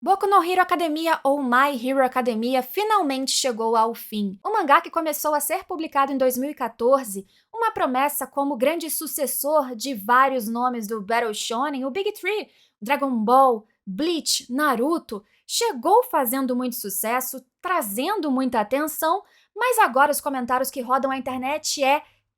Boku no Hero Academia ou My Hero Academia finalmente chegou ao fim. O mangá que começou a ser publicado em 2014, uma promessa como grande sucessor de vários nomes do Battle Shonen, o Big Three, Dragon Ball, Bleach, Naruto, chegou fazendo muito sucesso, trazendo muita atenção, mas agora os comentários que rodam a internet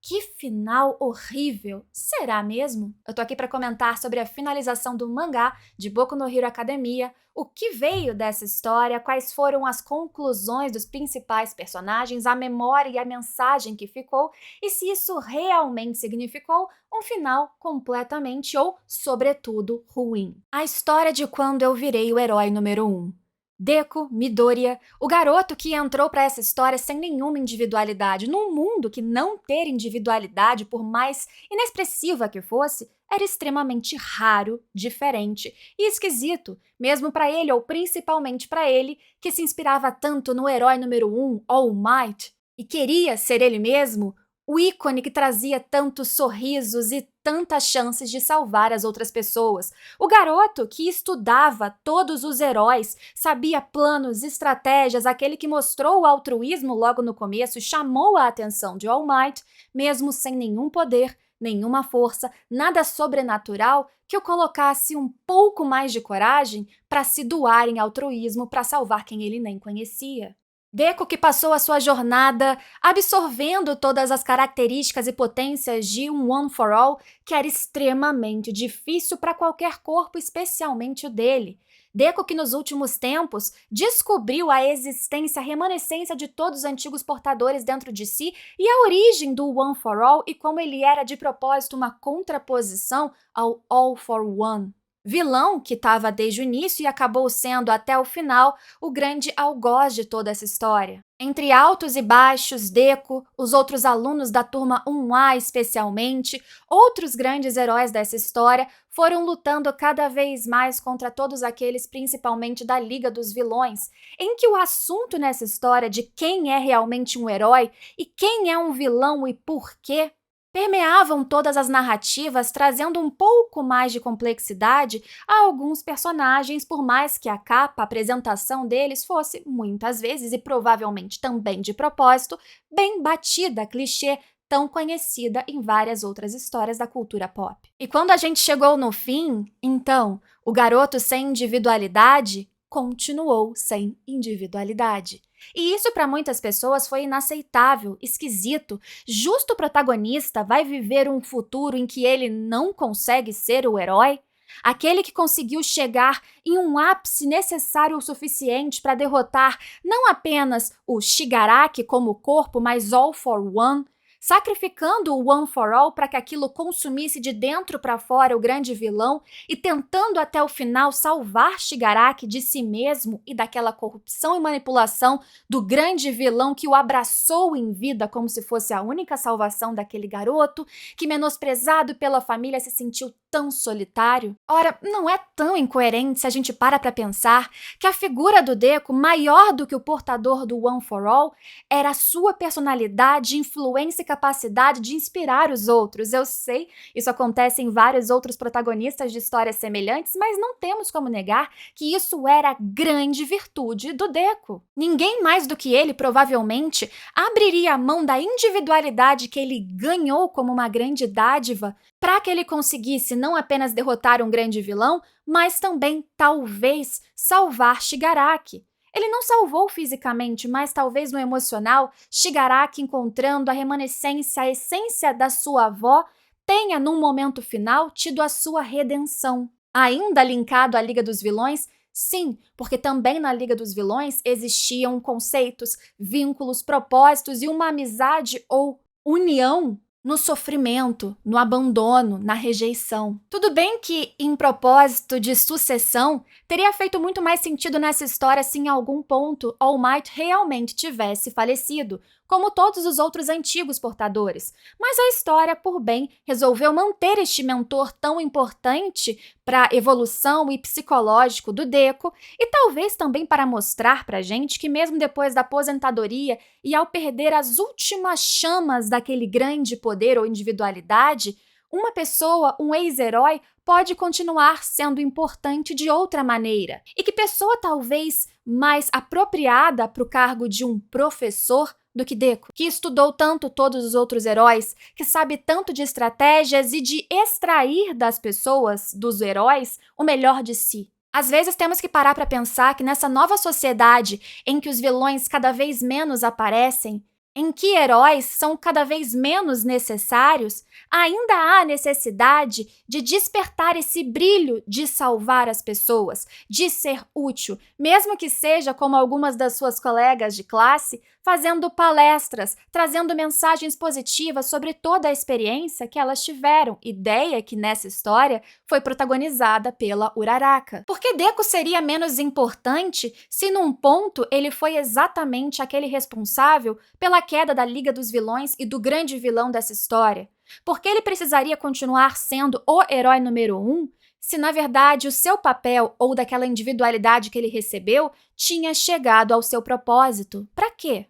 que final horrível! Será mesmo? Eu tô aqui para comentar sobre a finalização do mangá de Boku no Hero Academia, o que veio dessa história, quais foram as conclusões dos principais personagens, a memória e a mensagem que ficou, e se isso realmente significou um final completamente ou, sobretudo, ruim. A história de quando eu virei o herói número 1. Deku Midoriya, o garoto que entrou para essa história sem nenhuma individualidade, num mundo que não ter individualidade, por mais inexpressiva que fosse, era extremamente raro, diferente e esquisito, mesmo para ele ou principalmente para ele, que se inspirava tanto no herói número 1, All Might, e queria ser ele mesmo, o ícone que trazia tantos sorrisos e tantas chances de salvar as outras pessoas. O garoto que estudava todos os heróis, sabia planos, estratégias, aquele que mostrou o altruísmo logo no começo e chamou a atenção de All Might, mesmo sem nenhum poder, nenhuma força, nada sobrenatural que o colocasse um pouco mais de coragem para se doar em altruísmo para salvar quem ele nem conhecia. Deku que passou a sua jornada absorvendo todas as características e potências de um One for All, que era extremamente difícil para qualquer corpo, especialmente o dele. Deku que nos últimos tempos descobriu a existência, a remanescência de todos os antigos portadores dentro de si e a origem do One for All e como ele era de propósito uma contraposição ao All for One. Vilão que estava desde o início e acabou sendo até o final o grande algoz de toda essa história. Entre altos e baixos, Deku, os outros alunos da turma 1A especialmente, outros grandes heróis dessa história foram lutando cada vez mais contra todos aqueles, principalmente da Liga dos Vilões, em que o assunto nessa história de quem é realmente um herói e quem é um vilão e por quê permeavam todas as narrativas, trazendo um pouco mais de complexidade a alguns personagens, por mais que a capa, a apresentação deles fosse, muitas vezes, e provavelmente também de propósito, bem batida, clichê, tão conhecida em várias outras histórias da cultura pop. E quando a gente chegou no fim, então, o garoto sem individualidade continuou sem individualidade. E isso para muitas pessoas foi inaceitável, esquisito. Justo o protagonista vai viver um futuro em que ele não consegue ser o herói? Aquele que conseguiu chegar em um ápice necessário o suficiente para derrotar não apenas o Shigaraki como corpo, mas All for One, sacrificando o One for All para que aquilo consumisse de dentro para fora o grande vilão e tentando até o final salvar Shigaraki de si mesmo e daquela corrupção e manipulação do grande vilão que o abraçou em vida como se fosse a única salvação daquele garoto, que menosprezado pela família se sentiu tão solitário. Ora, não é tão incoerente se a gente para pensar que a figura do Deku, maior do que o portador do One for All, era a sua personalidade, influência e capacidade de inspirar os outros. Eu sei, isso acontece em vários outros protagonistas de histórias semelhantes, mas não temos como negar que isso era a grande virtude do Deku. Ninguém mais do que ele, provavelmente, abriria a mão da individualidade que ele ganhou como uma grande dádiva para que ele conseguisse não apenas derrotar um grande vilão, mas também, talvez, salvar Shigaraki. Ele não salvou fisicamente, mas talvez no emocional, Shigaraki encontrando a remanescência, a essência da sua avó, tenha, num momento final, tido a sua redenção. Ainda linkado à Liga dos Vilões, sim, porque também na Liga dos Vilões existiam conceitos, vínculos, propósitos e uma amizade ou união no sofrimento, no abandono, na rejeição. Tudo bem que, em propósito de sucessão, teria feito muito mais sentido nessa história se em algum ponto All Might realmente tivesse falecido, como todos os outros antigos portadores. Mas a história, por bem, resolveu manter este mentor tão importante para a evolução e psicológico do Deku, e talvez também para mostrar pra gente que mesmo depois da aposentadoria e ao perder as últimas chamas daquele grande poder ou individualidade, uma pessoa, um ex-herói, pode continuar sendo importante de outra maneira. E que pessoa talvez mais apropriada para o cargo de um professor do que Deku, que estudou tanto todos os outros heróis, que sabe tanto de estratégias e de extrair das pessoas, dos heróis, o melhor de si. Às vezes temos que parar para pensar que nessa nova sociedade em que os vilões cada vez menos aparecem, em que heróis são cada vez menos necessários, ainda há necessidade de despertar esse brilho de salvar as pessoas, de ser útil, mesmo que seja como algumas das suas colegas de classe, fazendo palestras, trazendo mensagens positivas sobre toda a experiência que elas tiveram, ideia que nessa história foi protagonizada pela Uraraka. Por que Deku seria menos importante se num ponto ele foi exatamente aquele responsável pela queda da Liga dos Vilões e do grande vilão dessa história? Por que ele precisaria continuar sendo o herói número 1, se na verdade o seu papel ou daquela individualidade que ele recebeu tinha chegado ao seu propósito? Para quê?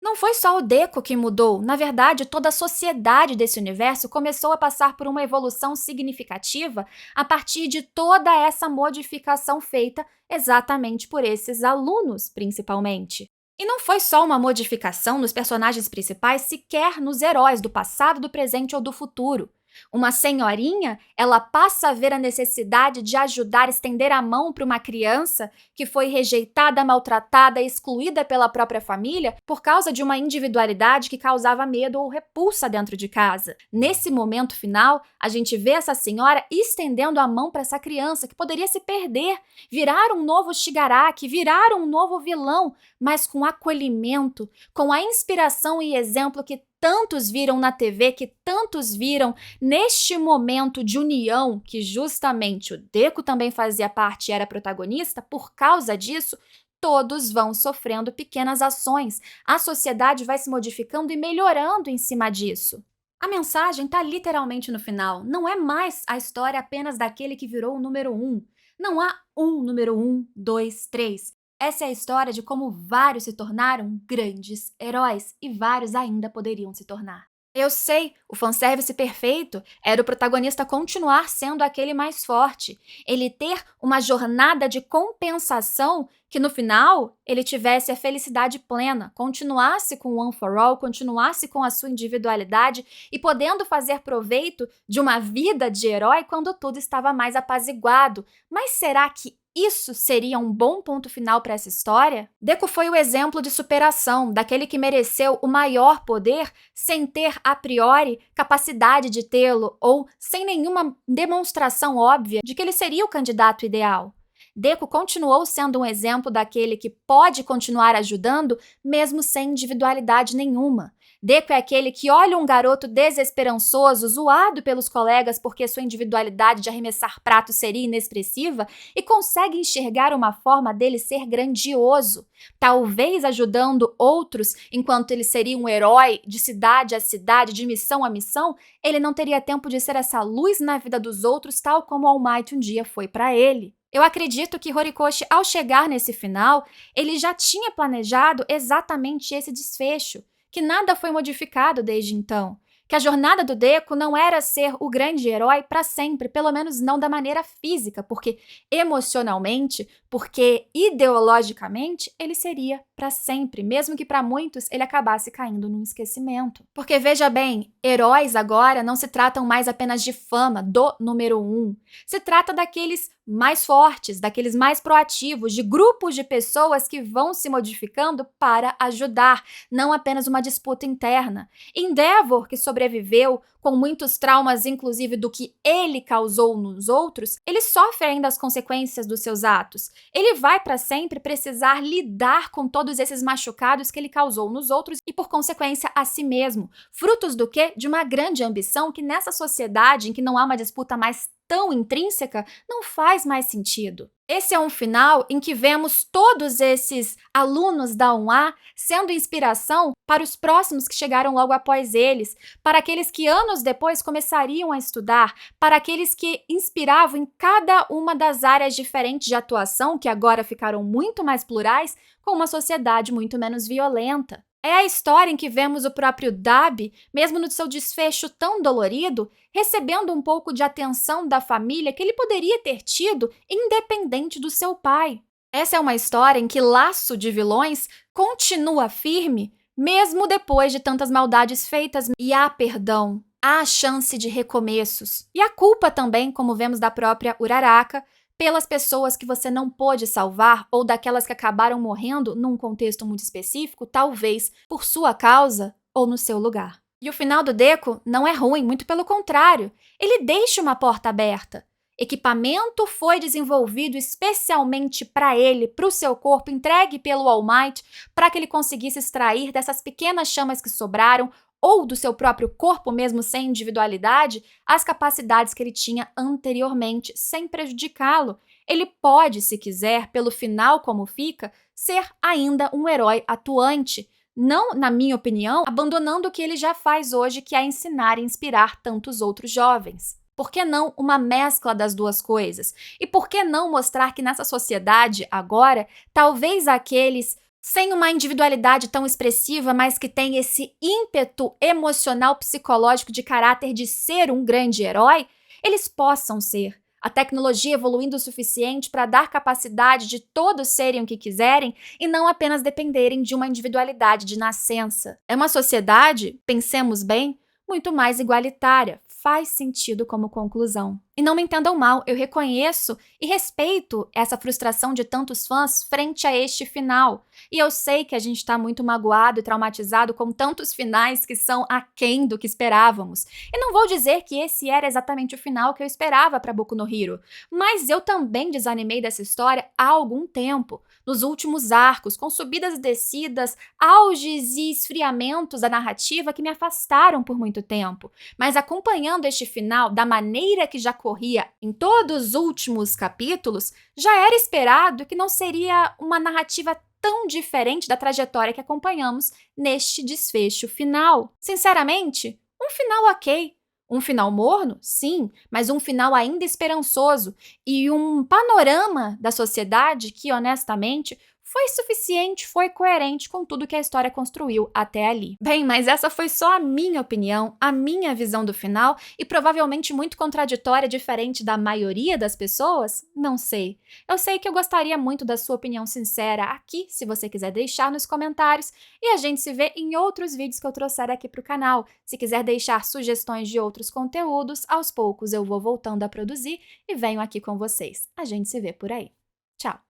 Não foi só o Deku que mudou, na verdade toda a sociedade desse universo começou a passar por uma evolução significativa a partir de toda essa modificação feita exatamente por esses alunos, principalmente. E não foi só uma modificação nos personagens principais, sequer nos heróis do passado, do presente ou do futuro. Uma senhorinha, ela passa a ver a necessidade de ajudar, estender a mão para uma criança que foi rejeitada, maltratada, excluída pela própria família por causa de uma individualidade que causava medo ou repulsa dentro de casa. Nesse momento final, a gente vê essa senhora estendendo a mão para essa criança que poderia se perder, virar um novo Shigaraki, virar um novo vilão, mas com acolhimento, com a inspiração e exemplo que tantos viram na TV, que tantos viram neste momento de união, que justamente o Deku também fazia parte e era protagonista. Por causa disso, todos vão sofrendo pequenas ações. A sociedade vai se modificando e melhorando em cima disso. A mensagem está literalmente no final. Não é mais a história apenas daquele que virou o número 1. Não há um número 1, 2, 3. Essa é a história de como vários se tornaram grandes heróis e vários ainda poderiam se tornar. Eu sei, o fanservice perfeito era o protagonista continuar sendo aquele mais forte, ele ter uma jornada de compensação que no final ele tivesse a felicidade plena, continuasse com o One for All, continuasse com a sua individualidade e podendo fazer proveito de uma vida de herói quando tudo estava mais apaziguado. Mas será que isso seria um bom ponto final para essa história? Deku foi o exemplo de superação, daquele que mereceu o maior poder sem ter, a priori, capacidade de tê-lo ou sem nenhuma demonstração óbvia de que ele seria o candidato ideal. Deku continuou sendo um exemplo daquele que pode continuar ajudando mesmo sem individualidade nenhuma. Deku é aquele que olha um garoto desesperançoso, zoado pelos colegas porque sua individualidade de arremessar pratos seria inexpressiva e consegue enxergar uma forma dele ser grandioso, talvez ajudando outros enquanto ele seria um herói de cidade a cidade, de missão a missão. Ele não teria tempo de ser essa luz na vida dos outros, tal como All Might um dia foi para ele. Eu acredito que Horikoshi, ao chegar nesse final, ele já tinha planejado exatamente esse desfecho, que nada foi modificado desde então, que a jornada do Deku não era ser o grande herói para sempre, pelo menos não da maneira física, porque emocionalmente, porque ideologicamente, ele seria para sempre, mesmo que para muitos ele acabasse caindo num esquecimento. Porque veja bem, heróis agora não se tratam mais apenas de fama, do número 1. Se trata daqueles mais fortes, daqueles mais proativos, de grupos de pessoas que vão se modificando para ajudar, não apenas uma disputa interna. Endeavor, que sobreviveu com muitos traumas, inclusive do que ele causou nos outros, ele sofre ainda as consequências dos seus atos. Ele vai para sempre precisar lidar com todos esses machucados que ele causou nos outros e, por consequência, a si mesmo. Frutos do quê? De uma grande ambição que nessa sociedade em que não há uma disputa mais tão intrínseca, não faz mais sentido. Esse é um final em que vemos todos esses alunos da 1A sendo inspiração para os próximos que chegaram logo após eles, para aqueles que anos depois começariam a estudar, para aqueles que inspiravam em cada uma das áreas diferentes de atuação, que agora ficaram muito mais plurais, com uma sociedade muito menos violenta. É a história em que vemos o próprio Dabi, mesmo no seu desfecho tão dolorido, recebendo um pouco de atenção da família que ele poderia ter tido independente do seu pai. Essa é uma história em que Laço de Vilões continua firme, mesmo depois de tantas maldades feitas, e há perdão, há chance de recomeços. E a culpa também, como vemos da própria Uraraka, pelas pessoas que você não pôde salvar ou daquelas que acabaram morrendo num contexto muito específico, talvez por sua causa ou no seu lugar. E o final do Deco não é ruim, muito pelo contrário. Ele deixa uma porta aberta. Equipamento foi desenvolvido especialmente para ele, para o seu corpo, entregue pelo All Might, para que ele conseguisse extrair dessas pequenas chamas que sobraram, ou do seu próprio corpo mesmo sem individualidade, as capacidades que ele tinha anteriormente, sem prejudicá-lo. Ele pode, se quiser, pelo final como fica, ser ainda um herói atuante. Não, na minha opinião, abandonando o que ele já faz hoje, que é ensinar e inspirar tantos outros jovens. Por que não uma mescla das duas coisas? E por que não mostrar que nessa sociedade, agora, talvez aqueles sem uma individualidade tão expressiva, mas que tem esse ímpeto emocional, psicológico de caráter de ser um grande herói, eles possam ser. A tecnologia evoluindo o suficiente para dar capacidade de todos serem o que quiserem e não apenas dependerem de uma individualidade de nascença. É uma sociedade, pensemos bem, muito mais igualitária. Faz sentido como conclusão. E não me entendam mal, eu reconheço e respeito essa frustração de tantos fãs frente a este final. E eu sei que a gente está muito magoado e traumatizado com tantos finais que são aquém do que esperávamos. E não vou dizer que esse era exatamente o final que eu esperava para Boku no Hero, mas eu também desanimei dessa história há algum tempo. Nos últimos arcos, com subidas e descidas, auges e esfriamentos da narrativa que me afastaram por muito tempo. Mas acompanhando este final da maneira que já corria em todos os últimos capítulos, já era esperado que não seria uma narrativa tão diferente da trajetória que acompanhamos neste desfecho final. Sinceramente, um final ok. Um final morno? Sim, mas um final ainda esperançoso e um panorama da sociedade que, honestamente, foi suficiente, foi coerente com tudo que a história construiu até ali. Bem, mas essa foi só a minha opinião, a minha visão do final e provavelmente muito contraditória, diferente da maioria das pessoas? Não sei. Eu sei que eu gostaria muito da sua opinião sincera aqui, se você quiser deixar nos comentários, e a gente se vê em outros vídeos que eu trouxer aqui para o canal. Se quiser deixar sugestões de outros conteúdos, aos poucos eu vou voltando a produzir e venho aqui com vocês. A gente se vê por aí. Tchau!